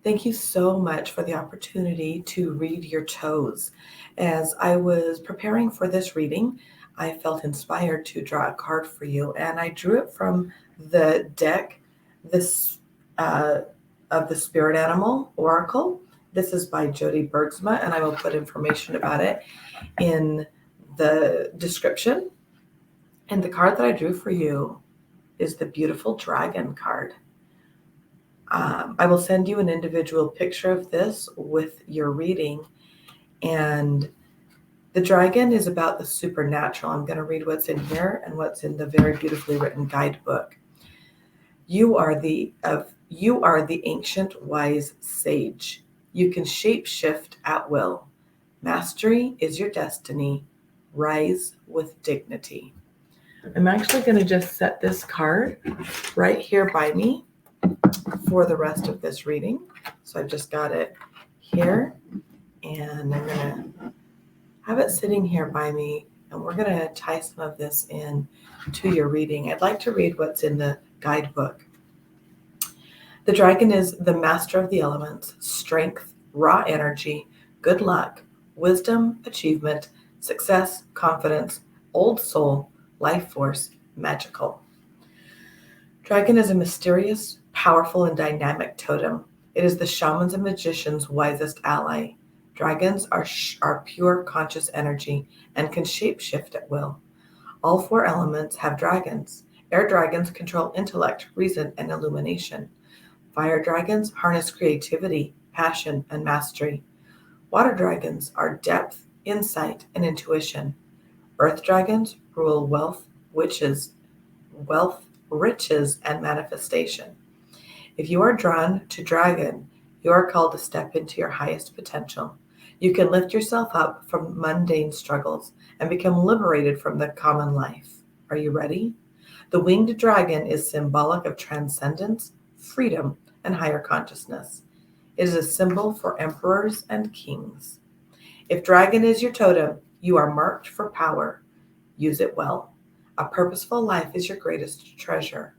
Thank you so much for the opportunity to read your toes. As I was preparing for this reading, I felt inspired to draw a card for you, and I drew it from the deck this uh, of the Spirit Animal Oracle. This is by Jody Bergsma, and I will put information about it in the description. And the card that I drew for you is the beautiful dragon card. I will send you an individual picture of this with your reading. And the dragon is about the supernatural. I'm going to read what's in here and what's in the very beautifully written guidebook. You are the ancient wise sage. You can shapeshift at will. Mastery is your destiny. Rise with dignity. I'm actually going to just set this card right here by me for the rest of this reading. So I've just got it here, and I'm going to have it sitting here by me, and we're going to tie some of this in to your reading. I'd like to read what's in the guidebook. The dragon is the master of the elements, strength, raw energy, good luck, wisdom, achievement, success, confidence, old soul, life force, magical. Dragon is a mysterious, powerful, and dynamic totem. It is the shaman's and magician's wisest ally. Dragons are pure conscious energy and can shapeshift at will. All four elements have dragons. Air dragons control intellect, reason, and illumination. Fire dragons harness creativity, passion, and mastery. Water dragons are depth, insight, and intuition. Earth dragons rule wealth, riches, and manifestation. If you are drawn to dragon, you are called to step into your highest potential. You can lift yourself up from mundane struggles and become liberated from the common life. Are you ready? The winged dragon is symbolic of transcendence, freedom, and higher consciousness. It is a symbol for emperors and kings. If dragon is your totem, you are marked for power. Use it well. A purposeful life is your greatest treasure.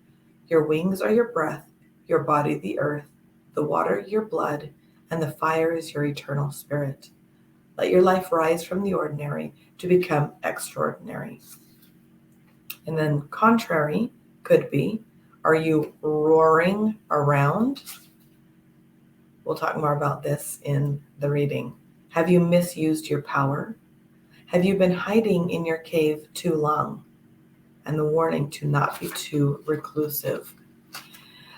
Your wings are your breath, your body the earth, the water your blood, and the fire is your eternal spirit. Let your life rise from the ordinary to become extraordinary. And then contrary could be, are you roaring around? We'll talk more about this in the reading. Have you misused your power? Have you been hiding in your cave too long? And the warning to not be too reclusive.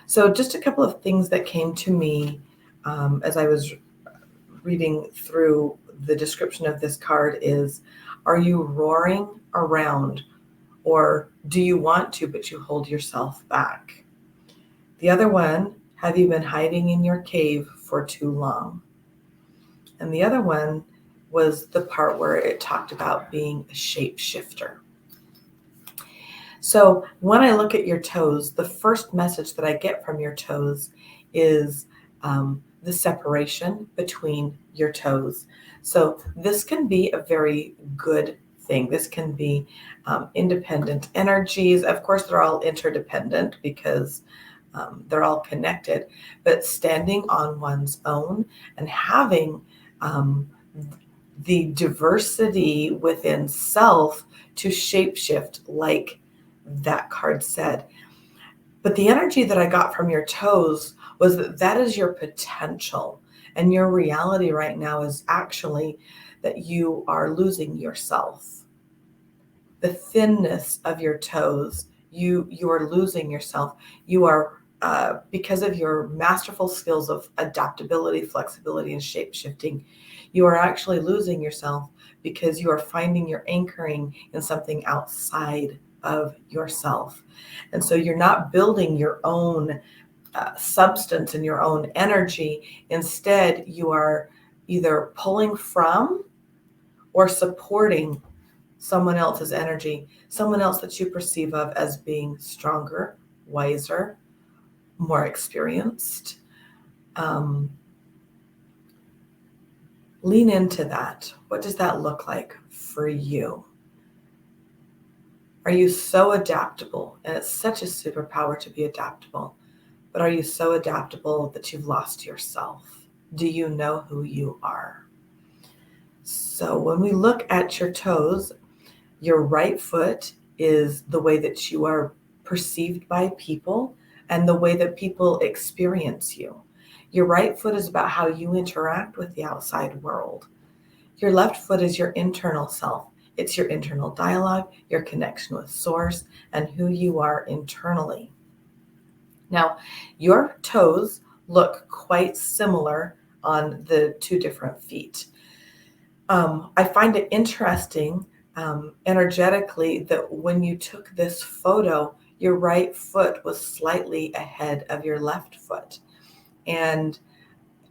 So just a couple of things that came to me as I was reading through the description of this card is, are you roaring around, or do you want to but you hold yourself back? The other one, have you been hiding in your cave for too long? And the other one was the part where it talked about being a shapeshifter. So when I look at your toes, the first message that I get from your toes is the separation between your toes. So this can be a very good thing. This can be independent energies. Of course, they're all interdependent because they're all connected, but standing on one's own and having the diversity within self to shapeshift, like that card said. But the energy that I got from your toes was that is your potential. And your reality right now is actually that you are losing yourself. The thinness of your toes, you are losing yourself. You are, because of your masterful skills of adaptability, flexibility, and shape-shifting, you are actually losing yourself because you are finding your anchoring in something outside of yourself. And so you're not building your own substance and your own energy. Instead, you are either pulling from or supporting someone else's energy, someone else that you perceive of as being stronger, wiser, more experienced. Lean into that. What does that look like for you? Are you so adaptable? And it's such a superpower to be adaptable. but are you so adaptable that you've lost yourself? Do you know who you are? So when we look at your toes, your right foot is the way that you are perceived by people and the way that people experience you. Your right foot is about how you interact with the outside world. Your left foot is your internal self. It's your internal dialogue, your connection with source, and who you are internally. Now, your toes look quite similar on the two different feet. I find it interesting energetically that when you took this photo, your right foot was slightly ahead of your left foot. And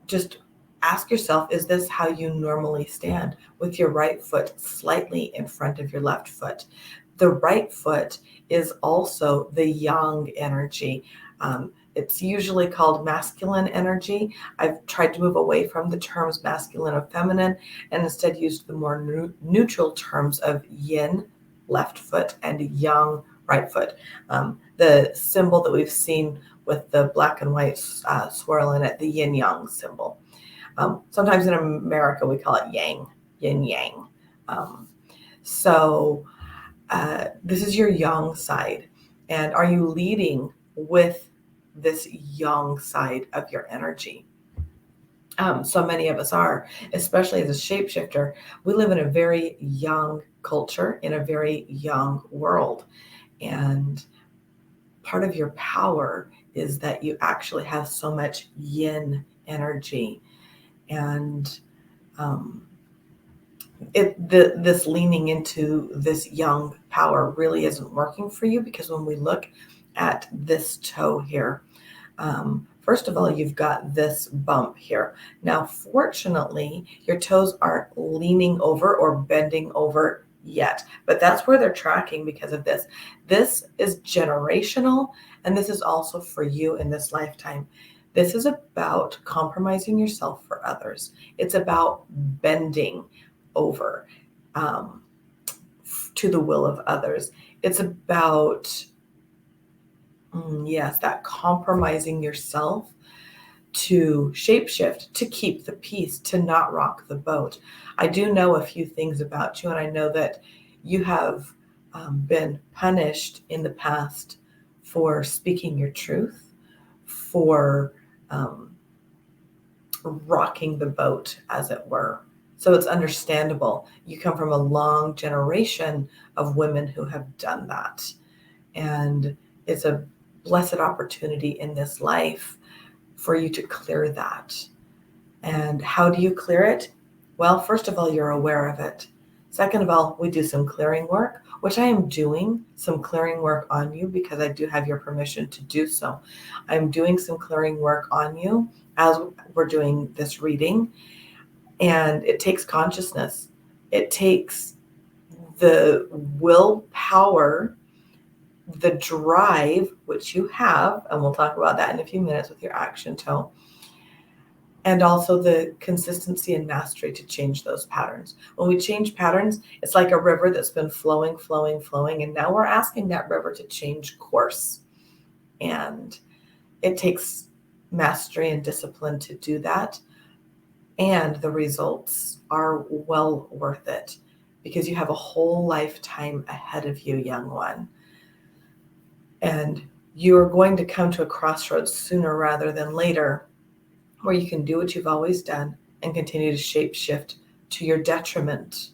just ask yourself, is this how you normally stand, with your right foot slightly in front of your left foot? The right foot is also the yang energy. It's usually called masculine energy. I've tried to move away from the terms masculine or feminine and instead used the more neutral terms of yin, left foot, and yang, right foot. The symbol that we've seen with the black and white swirl in it, the yin yang symbol. Sometimes in America we call it yang, yin yang. So this is your yang side. And are you leading with this yang side of your energy? So many of us are, especially as a shapeshifter. We live in a very young culture, in a very young world. And part of your power is that you actually have so much yin energy. And this leaning into this young power really isn't working for you, because when we look at this toe here, first of all, you've got this bump here. Now, fortunately, your toes aren't leaning over or bending over yet, but that's where they're tracking because of this. This is generational, and this is also for you in this lifetime. This is about compromising yourself for others. It's about bending over to the will of others. It's about, that compromising yourself to shapeshift, to keep the peace, to not rock the boat. I do know a few things about you, and I know that you have been punished in the past for speaking your truth, for rocking the boat, as it were. So it's understandable. You come from a long generation of women who have done that. And it's a blessed opportunity in this life for you to clear that. And how do you clear it? Well, first of all, you're aware of it. Second of all, we do some clearing work, which I am doing some clearing work on you because I do have your permission to do so. I'm doing some clearing work on you as we're doing this reading. And it takes consciousness. It takes the willpower, the drive, which you have, and we'll talk about that in a few minutes with your action toe, and also the consistency and mastery to change those patterns. When we change patterns, it's like a river that's been flowing, and now we're asking that river to change course. And it takes mastery and discipline to do that. And the results are well worth it because you have a whole lifetime ahead of you, young one. And you are going to come to a crossroads sooner rather than later where you can do what you've always done and continue to shape shift to your detriment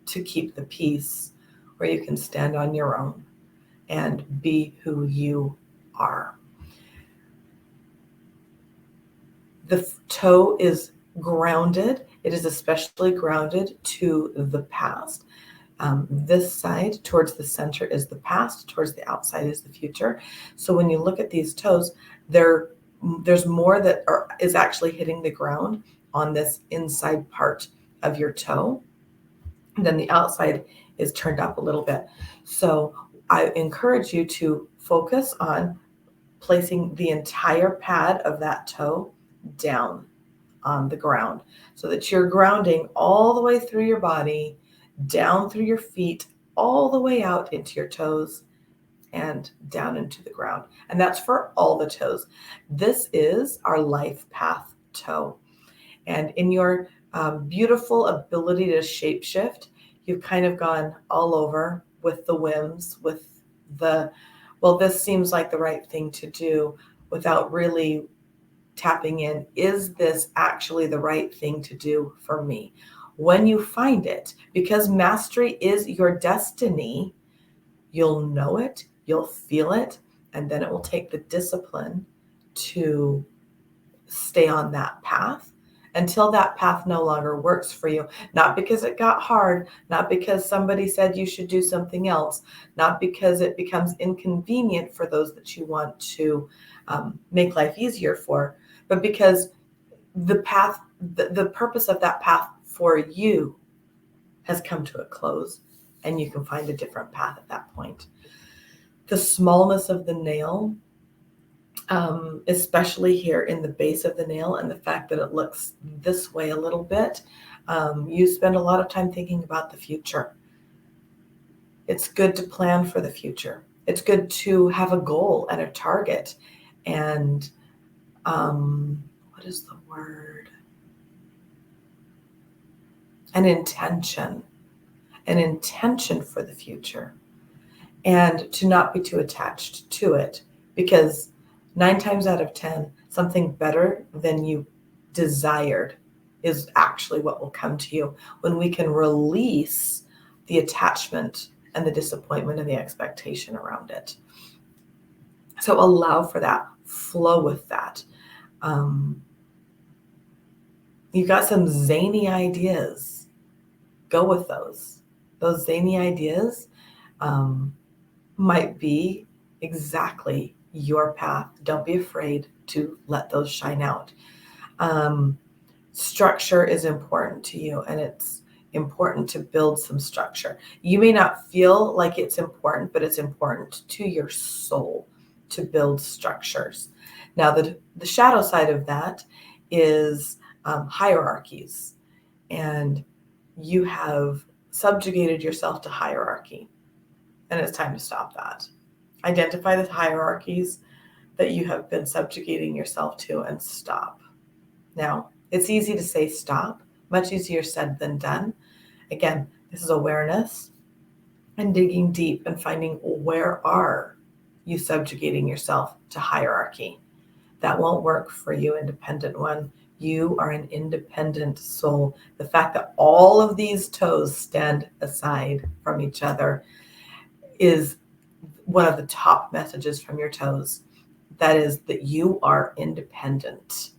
to keep the peace, where you can stand on your own and be who you are. The toe is grounded. It is especially grounded to the past. This side towards the center is the past, towards the outside is the future. So when you look at these toes, there's more that is actually hitting the ground on this inside part of your toe. And then the outside is turned up a little bit. So I encourage you to focus on placing the entire pad of that toe down on the ground so that you're grounding all the way through your body, down through your feet, all the way out into your toes, and down into the ground. And that's for all the toes. This is our life path toe. And in your beautiful ability to shapeshift, you've kind of gone all over with the whims, with the, well, this seems like the right thing to do, without really tapping in, is this actually the right thing to do for me? When you find it, because mastery is your destiny, you'll know it, you'll feel it, and then it will take the discipline to stay on that path until that path no longer works for you. Not because it got hard, not because somebody said you should do something else, not because it becomes inconvenient for those that you want to make life easier for, but because the path, the purpose of that path for you has come to a close, and you can find a different path at that point. The smallness of the nail, especially here in the base of the nail, and the fact that it looks this way a little bit, you spend a lot of time thinking about the future. It's good to plan for the future. It's good to have a goal and a target, and what is the word? An intention for the future, and to not be too attached to it, because 9 times out of 10, something better than you desired is actually what will come to you when we can release the attachment and the disappointment and the expectation around it. So allow for that, flow with that. You've got some zany ideas. Go with those. Those zany ideas might be exactly your path. Don't be afraid to let those shine out. Structure is important to you, and it's important to build some structure. You may not feel like it's important, but it's important to your soul to build structures. Now, the shadow side of that is hierarchies, and you have subjugated yourself to hierarchy, and it's time to stop that. Identify the hierarchies that you have been subjugating yourself to and stop. Now, it's easy to say stop, much easier said than done. Again, this is awareness and digging deep and finding, where are you subjugating yourself to hierarchy? That won't work for you, independent one. You are an independent soul. The fact that all of these toes stand aside from each other is one of the top messages from your toes. That is that you are independent.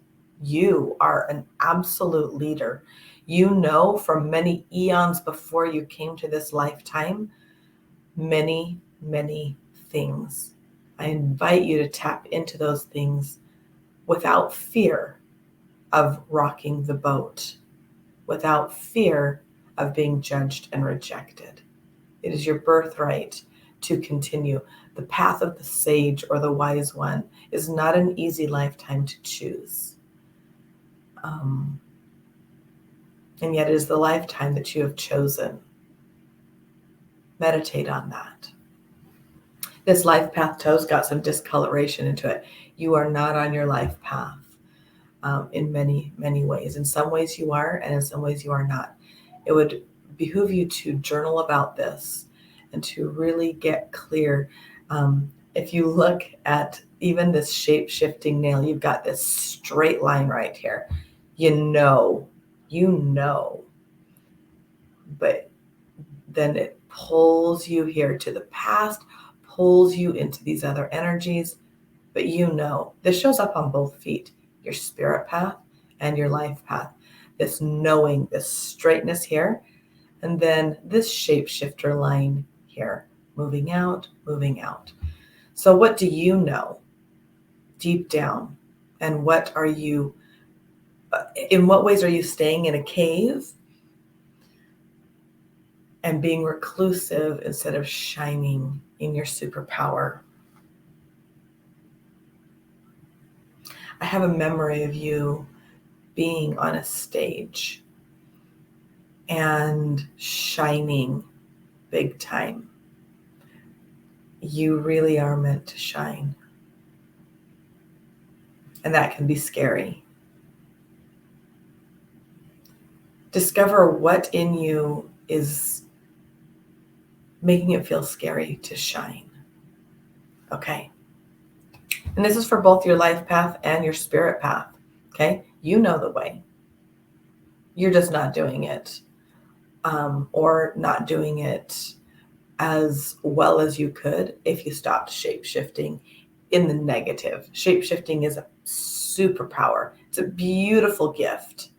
You are an absolute leader. You know from many eons before you came to this lifetime, many, many things. I invite you to tap into those things without fear of rocking the boat, without fear of being judged and rejected. It is your birthright to continue. The path of the sage or the wise one is not an easy lifetime to choose. And yet it is the lifetime that you have chosen. Meditate on that. This life path toe's got some discoloration into it. You are not on your life path in many, many ways. In some ways you are, and in some ways you are not. It would behoove you to journal about this and to really get clear. If you look at even this shape-shifting nail, you've got this straight line right here. You know, but then it pulls you here to the past, pulls you into these other energies, but this shows up on both feet, your spirit path and your life path. This knowing, this straightness here, and then this shapeshifter line here, moving out. So what do you know deep down? And what are you, in what ways are you staying in a cave and being reclusive instead of shining in your superpower? I have a memory of you being on a stage and shining big time. You really are meant to shine. And that can be scary. Discover what in you is making it feel scary to shine. Okay. And this is for both your life path and your spirit path. Okay. You know the way. You're just not doing it, or not doing it as well as you could if you stopped shape-shifting in the negative. Shape-shifting is a superpower. It's a beautiful gift,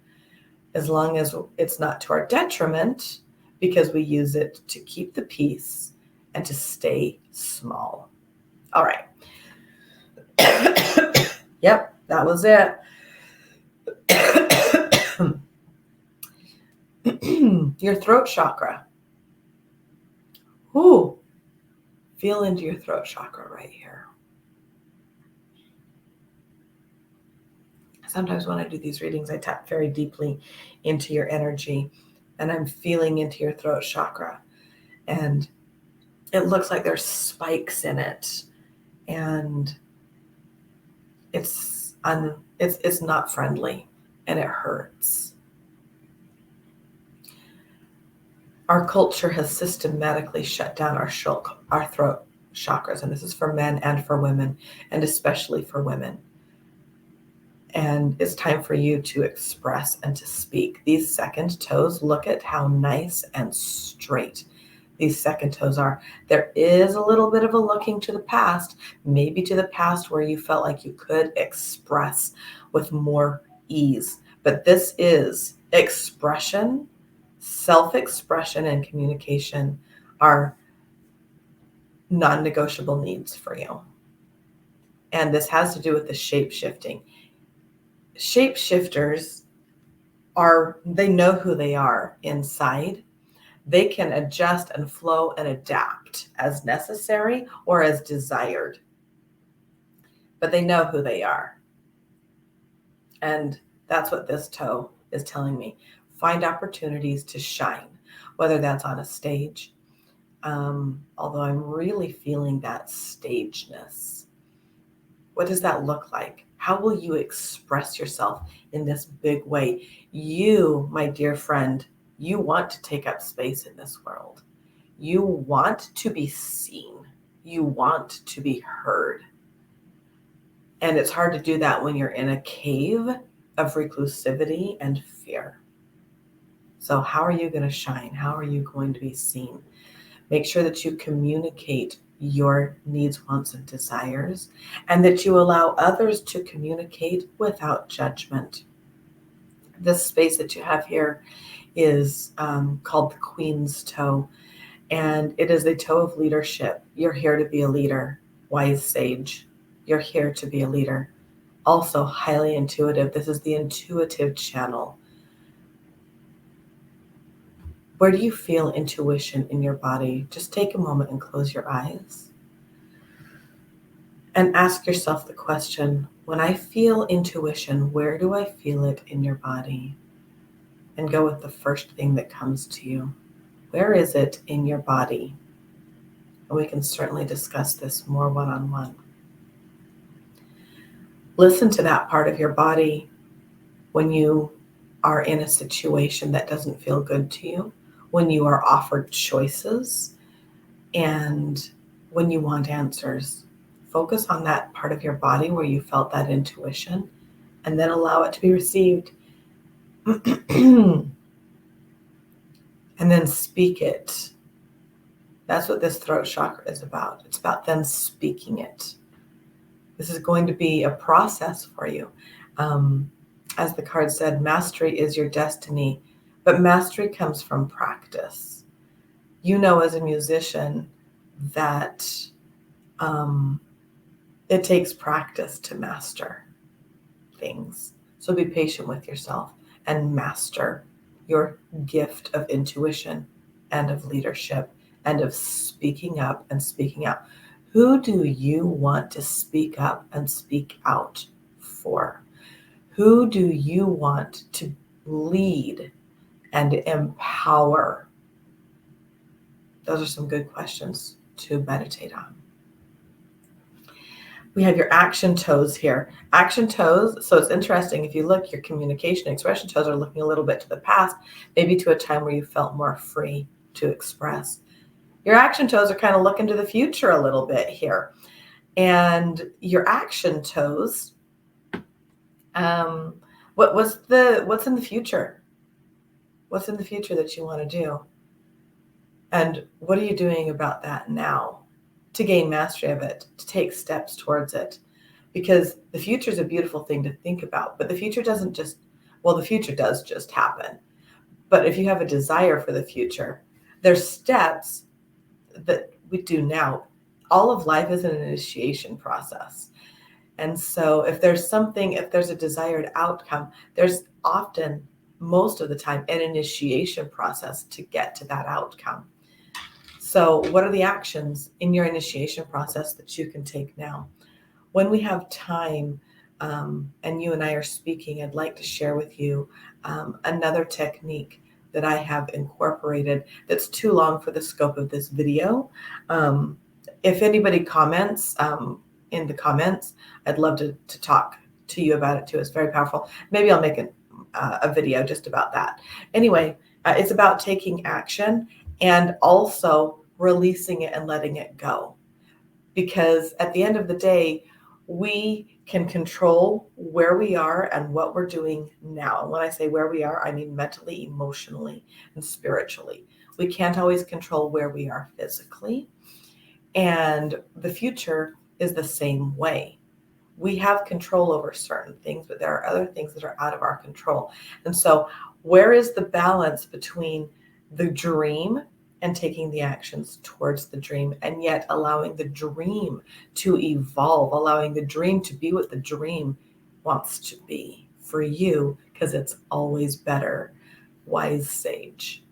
as long as it's not to our detriment, because we use it to keep the peace and to stay small. All right. Yep, that was it. Your throat chakra. Ooh, feel into your throat chakra right here. Sometimes when I do these readings, I tap very deeply into your energy, and I'm feeling into your throat chakra. And it looks like there's spikes in it, and it's not friendly, and it hurts. Our culture has systematically shut down our throat chakras, and this is for men and for women, and especially for women. And it's time for you to express and to speak. These second toes, look at how nice and straight these second toes are. There is a little bit of a looking to the past, maybe to the past where you felt like you could express with more ease. But this is expression, self-expression, and communication are non-negotiable needs for you. And this has to do with the shape-shifting. Shapeshifters they know who they are inside. They can adjust and flow and adapt as necessary or as desired. But they know who they are. And that's what this toe is telling me. Find opportunities to shine, whether that's on a stage, although I'm really feeling that stageness. What does that look like? How will you express yourself in this big way? You, my dear friend, you want to take up space in this world. You want to be seen. You want to be heard. And it's hard to do that when you're in a cave of reclusivity and fear. So how are you going to shine? How are you going to be seen? Make sure that you communicate your needs, wants, and desires, and that you allow others to communicate without judgment. This space that you have here is called the Queen's Toe, and it is a toe of leadership. You're here to be a leader, wise sage. You're here to be a leader. Also highly intuitive. This is the intuitive channel. Where do you feel intuition in your body? Just take a moment and close your eyes. And ask yourself the question, when I feel intuition, where do I feel it in your body? And go with the first thing that comes to you. Where is it in your body? And we can certainly discuss this more one-on-one. Listen to that part of your body when you are in a situation that doesn't feel good to you, when you are offered choices, and when you want answers. Focus on that part of your body where you felt that intuition, and then allow it to be received. And then speak it. That's what this throat chakra is about. It's about then speaking it. This is going to be a process for you. As the card said, mastery is your destiny, but mastery comes from practice. You know, as a musician, that it takes practice to master things. So be patient with yourself and master your gift of intuition and of leadership and of speaking up and speaking out. Who do you want to speak up and speak out for? Who do you want to lead and empower? Those are some good questions to meditate on. We have your action toes here. Action toes, so it's interesting. If you look, your communication expression toes are looking a little bit to the past, maybe to a time where you felt more free to express. Your action toes are kind of looking to the future a little bit here. And your action toes, what's in the future? What's in the future that you want to do? And what are you doing about that now to gain mastery of it, to take steps towards it? Because the future is a beautiful thing to think about, but the future doesn't just, well, the future does just happen. But if you have a desire for the future, there's steps that we do now. All of life is an initiation process. And so if there's a desired outcome, there's often, most of the time, an initiation process to get to that outcome. So what are the actions in your initiation process that you can take now? When we have time, and you and I are speaking, I'd like to share with you another technique that I have incorporated that's too long for the scope of this video. If anybody comments in the comments, I'd love to talk to you about it too. It's very powerful. Maybe I'll make a video just about that. Anyway, it's about taking action and also releasing it and letting it go. Because at the end of the day, we can control where we are and what we're doing now. And when I say where we are, I mean mentally, emotionally, and spiritually. We can't always control where we are physically. And the future is the same way. We have control over certain things, but there are other things that are out of our control. And so where is the balance between the dream and taking the actions towards the dream, and yet allowing the dream to evolve, allowing the dream to be what the dream wants to be for you, because it's always better. Wise sage.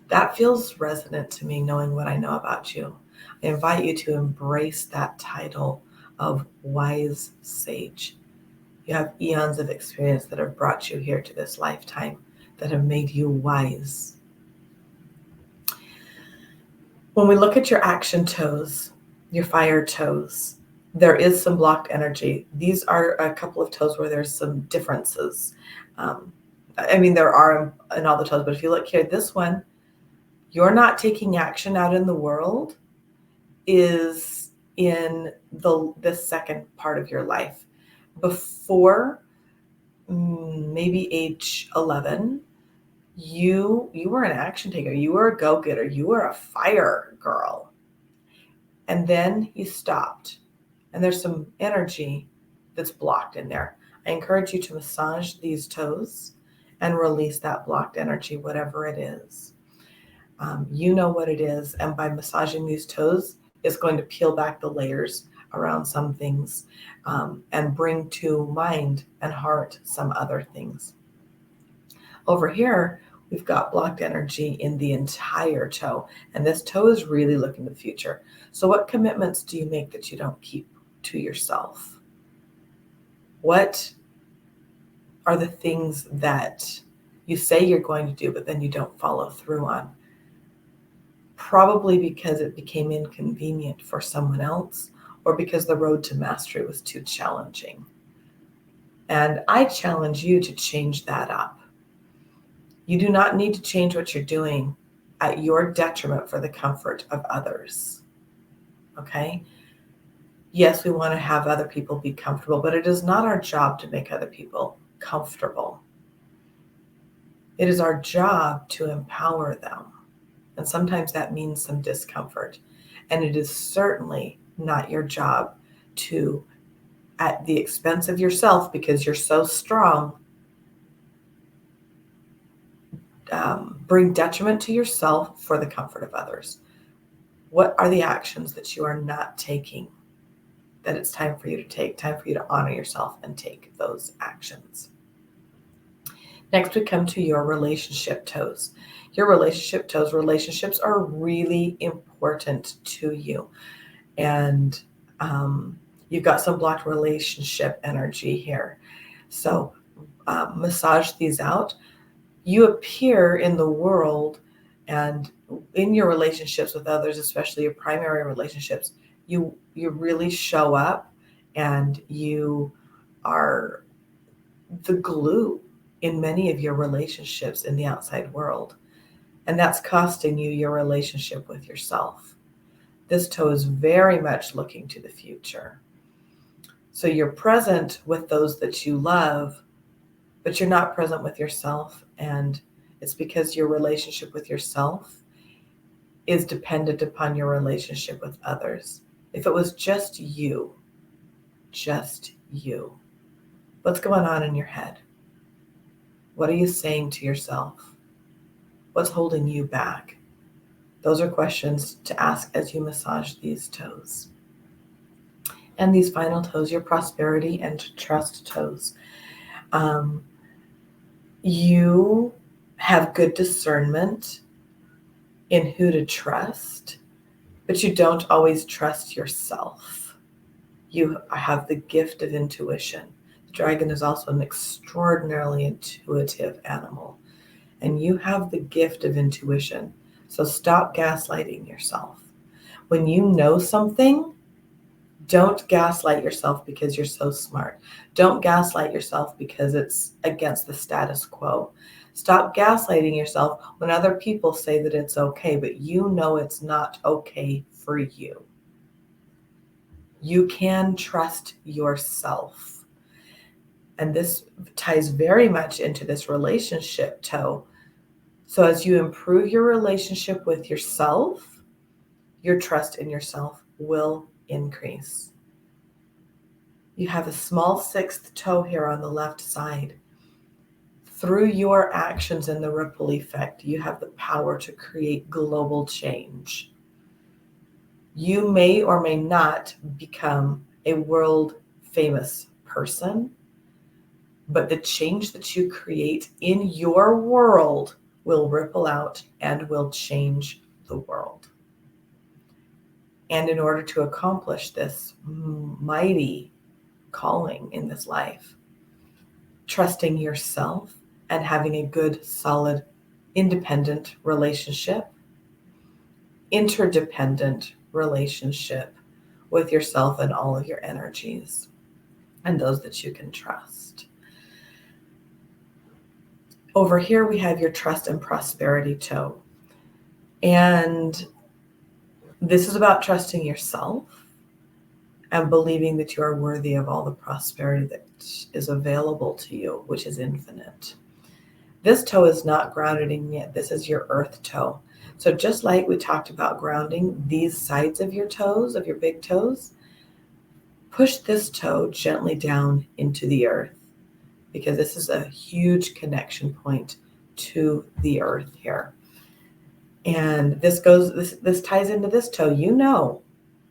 That feels resonant to me, knowing what I know about you. I invite you to embrace that title of wise sage. You have eons of experience that have brought you here to this lifetime, that have made you wise. When we look at your action toes, your fire toes, there is some blocked energy. These are a couple of toes where there's some differences. There are in all the toes, but if you look here, this one, you're not taking action out in the world, is in this second part of your life. Before maybe age 11, you were an action taker. You were a go-getter. You were a fire girl. And then you stopped. And there's some energy that's blocked in there. I encourage you to massage these toes and release that blocked energy, whatever it is. You know what it is. And by massaging these toes, it's going to peel back the layers around some things, and bring to mind and heart some other things. Over here, we've got blocked energy in the entire toe, and this toe is really looking to the future. So what commitments do you make that you don't keep to yourself? What are the things that you say you're going to do, but then you don't follow through on? Probably because it became inconvenient for someone else, or because the road to mastery was too challenging. And I challenge you to change that up. You do not need to change what you're doing at your detriment for the comfort of others. Okay? Yes, we want to have other people be comfortable, but it is not our job to make other people comfortable. It is our job to empower them. And sometimes that means some discomfort. And it is certainly not your job to, at the expense of yourself, because you're so strong, bring detriment to yourself for the comfort of others. What are the actions that you are not taking that it's time for you to take, time for you to honor yourself and take those actions? Next, we come to your relationship toes. Your relationship toes, relationships are really important to you. And you've got some blocked relationship energy here. So massage these out. You appear in the world and in your relationships with others, especially your primary relationships, You really show up, and you are the glue in many of your relationships in the outside world. And that's costing you your relationship with yourself. This toe is very much looking to the future. So you're present with those that you love, but you're not present with yourself. And it's because your relationship with yourself is dependent upon your relationship with others. If it was just you, what's going on in your head? What are you saying to yourself? What's holding you back? Those are questions to ask as you massage these toes. And these final toes, your prosperity and trust toes. You have good discernment in who to trust, but you don't always trust yourself. You have the gift of intuition. The dragon is also an extraordinarily intuitive animal, and you have the gift of intuition. So stop gaslighting yourself. When you know something, don't gaslight yourself because you're so smart. Don't gaslight yourself because it's against the status quo. Stop gaslighting yourself when other people say that it's okay, but you know it's not okay for you. You can trust yourself. And this ties very much into this relationship toe. So as you improve your relationship with yourself, your trust in yourself will increase. You have a small sixth toe here on the left side. Through your actions and the ripple effect, you have the power to create global change. You may or may not become a world famous person, but the change that you create in your world will ripple out and will change the world. And in order to accomplish this mighty calling in this life, trusting yourself and having a good, solid, independent relationship, interdependent relationship with yourself and all of your energies and those that you can trust. Over here, we have your trust and prosperity toe. And this is about trusting yourself and believing that you are worthy of all the prosperity that is available to you, which is infinite. This toe is not grounded in yet. This is your earth toe. So just like we talked about grounding these sides of your toes, of your big toes, push this toe gently down into the earth, because this is a huge connection point to the earth here. And this ties into this toe. You know,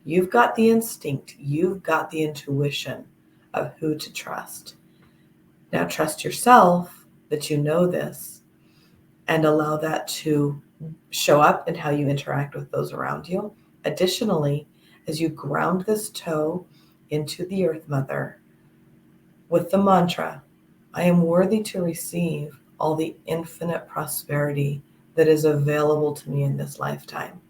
you've got the instinct, you've got the intuition of who to trust. Now trust yourself that you know this, and allow that to show up in how you interact with those around you. Additionally, as you ground this toe into the earth mother with the mantra, I am worthy to receive all the infinite prosperity that is available to me in this lifetime.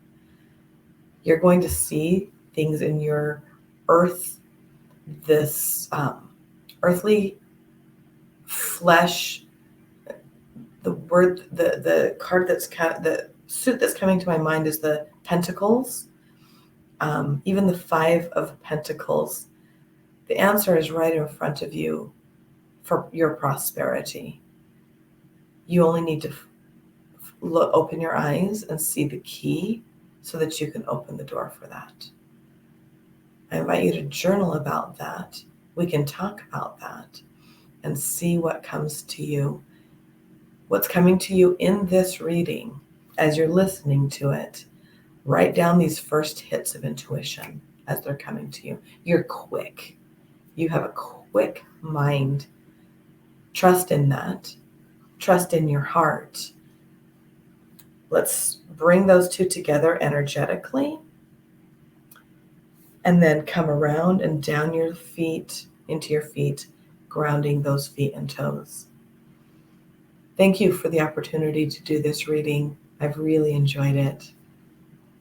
You're going to see things in your earth, this earthly flesh. The card the suit that's coming to my mind is the Pentacles. Even the Five of Pentacles. The answer is right in front of you for your prosperity. You only need to open your eyes and see the key so that you can open the door for that. I invite you to journal about that. We can talk about that and see what comes to you. What's coming to you in this reading as you're listening to it. Write down these first hits of intuition as they're coming to you. You're quick. You have a quick mind. Trust in that. Trust in your heart. Let's bring those two together energetically, and then come around and down your feet, into your feet, grounding those feet and toes. Thank you for the opportunity to do this reading. I've really enjoyed it.